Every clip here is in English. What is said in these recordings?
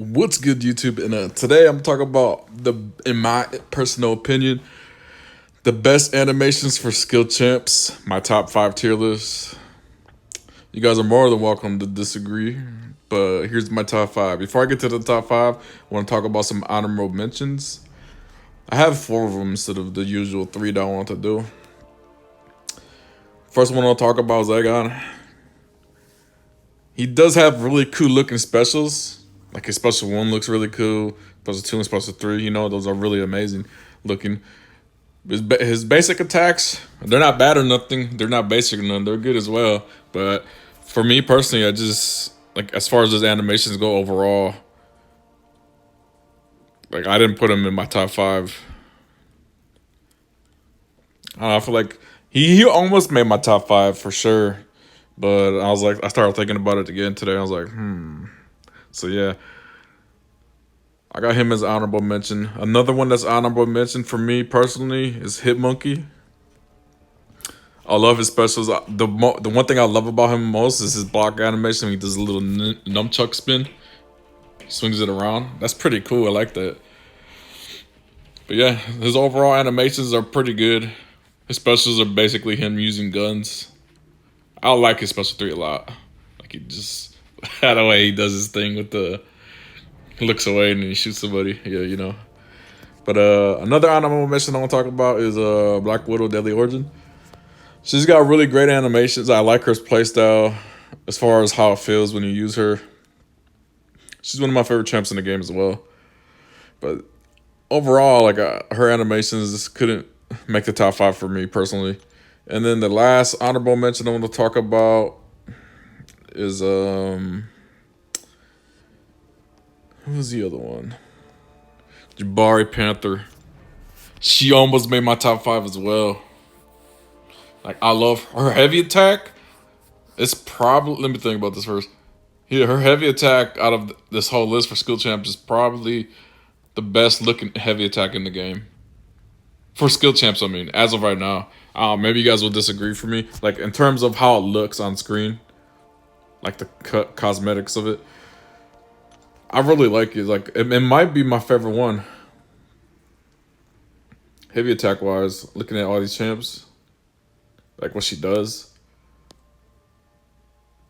What's good, YouTube? And today I'm talking about in my personal opinion, the best animations for skill champs. My top 5 tier list. You guys are more than welcome to disagree, but here's my top 5. Before I get to the top 5, I want to talk about some honorable mentions. I have 4 of them instead of the usual 3 that I want to do. First one I'll talk about is Aegon. He does have really cool looking specials. Like his special 1 looks really cool. Special 2 and special 3, those are really amazing looking. His basic attacks, they're not bad or nothing. They're not basic or nothing. They're good as well. But for me personally, I just, like, as far as his animations go overall, like, I didn't put him in my top 5. I don't know, I feel like he almost made my top 5 for sure. But I started thinking about it again today. I was like, So yeah, I got him as honorable mention. Another one that's honorable mention for me personally is Hitmonkey. I love his specials. The one thing I love about him most is his block animation. He does a little nunchuck spin. He swings it around. That's pretty cool. I like that. But yeah, his overall animations are pretty good. His specials are basically him using guns. I like his special 3 a lot. Like, he just, how the way he does his thing with he looks away and he shoots somebody. Yeah. But another honorable mention I want to talk about is Black Widow Deadly Origin. She's got really great animations. I like her playstyle as far as how it feels when you use her. She's one of my favorite champs in the game as well. But overall, like, her animations just couldn't make the top 5 for me personally. And then the last honorable mention I want to talk about is who was the other one? Jabari Panther. She almost made my top 5 as well. Like, I love her heavy attack. It's probably, let me think about this first. Yeah, her heavy attack out of this whole list for skill champs is probably the best looking heavy attack in the game. For skill champs, I mean, as of right now. Maybe you guys will disagree for me. Like, in terms of how it looks on screen, like the cosmetics of it, I really like it. Like, it might be my favorite one. Heavy attack wise, looking at all these champs, like what she does.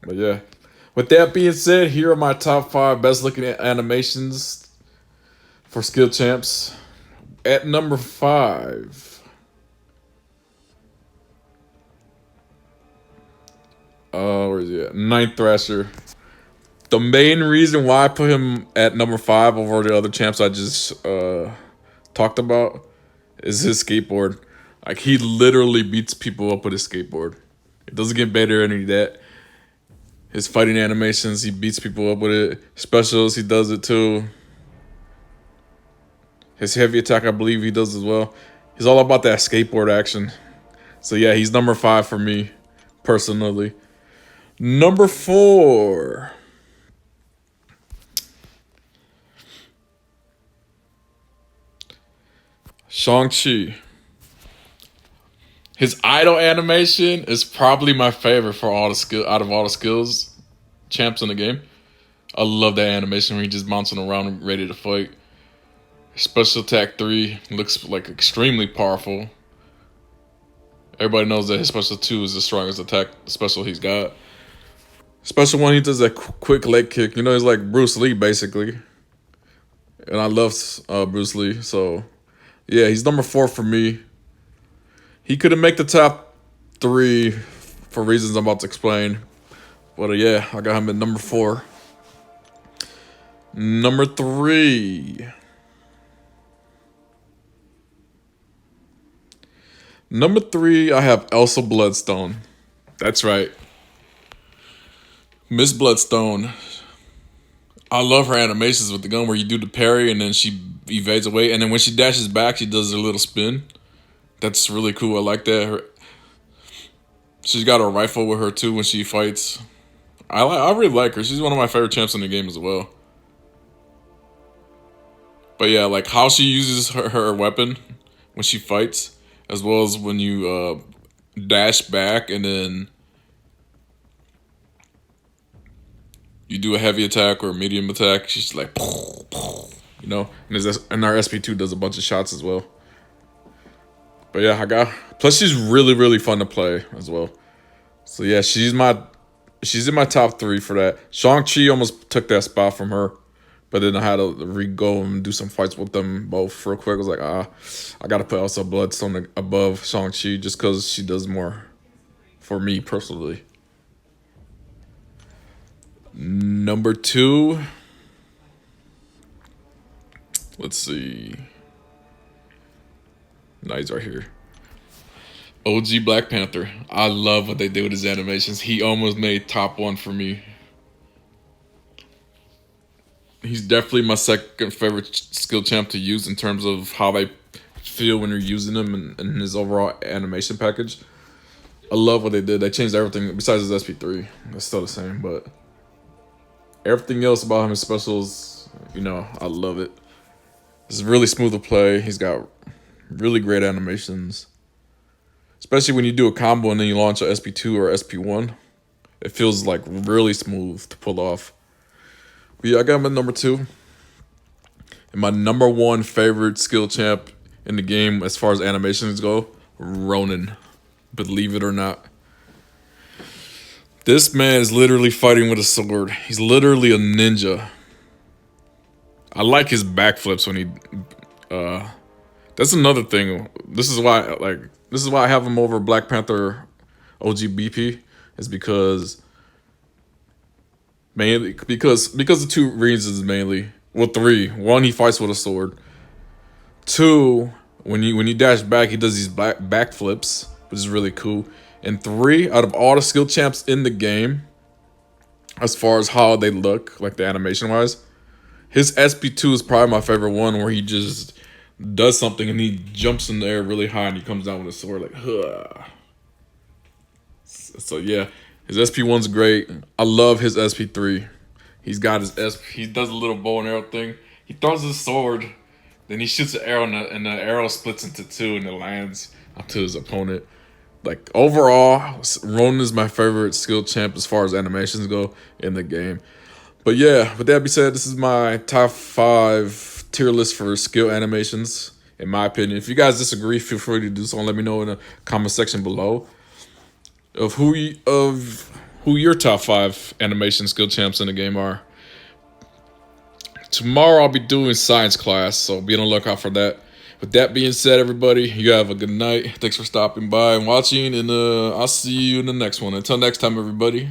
But yeah. With that being said, here are my top 5 best looking animations for skill champs. At number 5. Where is he at? Ninth Thrasher. The main reason why I put him at number 5 over the other champs I just talked about is his skateboard. Like, he literally beats people up with his skateboard. It doesn't get better or any of that. His fighting animations, he beats people up with it. Specials, he does it too. His heavy attack, I believe he does as well. He's all about that skateboard action. So yeah, he's number 5 for me, personally. Number 4. Shang-Chi. His idol animation is probably my favorite for all the out of all the skills champs in the game. I love that animation where he just bouncing around ready to fight. Special attack 3 looks like extremely powerful. Everybody knows that his special 2 is the strongest attack special he's got. Special 1, he does a quick leg kick. He's like Bruce Lee basically. And I love Bruce Lee, so yeah, he's number 4 for me. He couldn't make the top 3 for reasons I'm about to explain. But yeah, I got him at number 4. Number 3. Number 3, I have Elsa Bloodstone. That's right. Miss Bloodstone. I love her animations with the gun where you do the parry and then she evades away. And then when she dashes back, she does a little spin. That's really cool. I like that. She's got a rifle with her too when she fights. I really like her. She's one of my favorite champs in the game as well. But yeah, like how she uses her weapon when she fights, as well as when you dash back and then you do a heavy attack or a medium attack, she's like, you know, and our SP2 does a bunch of shots as well. But yeah, plus she's really, really fun to play as well. So yeah, she's in my top 3 for that. Shang-Chi almost took that spot from her. But then I had to go and do some fights with them both real quick. I was like, I got to put Elsa Bloodstone above Shang-Chi just because she does more for me personally. Number 2. Let's see. No, he's right here. OG Black Panther. I love what they did with his animations. He almost made top 1 for me. He's definitely my second favorite skill champ to use in terms of how they feel when you're using him and his overall animation package. I love what they did. They changed everything besides his SP3. It's still the same, but everything else about him, his specials, you know, I love it. It's really smooth to play. He's got really great animations. Especially when you do a combo and then you launch a SP2 or SP1. It feels like really smooth to pull off. But yeah, I got him at number 2. And my number 1 favorite skill champ in the game as far as animations go, Ronin. Believe it or not. This man is literally fighting with a sword. He's literally a ninja. I like his backflips when he that's another thing. This is why I have him over Black Panther OG BP, is because mainly because of 2 reasons mainly. Well, 3. 1, he fights with a sword. 2, when you dash back, he does these backflips, which is really cool. And 3, out of all the skill champs in the game, as far as how they look, like the animation wise, his SP2 is probably my favorite one, where he just does something and he jumps in the air really high and he comes down with a sword like, huh. So yeah, his SP1's great. I love his SP3. He's got his he does a little bow and arrow thing. He throws his sword, then he shoots an arrow and the arrow splits into 2 and it lands onto his opponent. Like overall, Ronin is my favorite skill champ as far as animations go in the game. But yeah, with that being said, this is my top 5 tier list for skill animations, in my opinion. If you guys disagree, feel free to do so and let me know in the comment section below of who your top 5 animation skill champs in the game are. Tomorrow I'll be doing science class, so be on the lookout for that. With that being said, everybody, you have a good night. Thanks for stopping by and watching, and I'll see you in the next one. Until next time, everybody.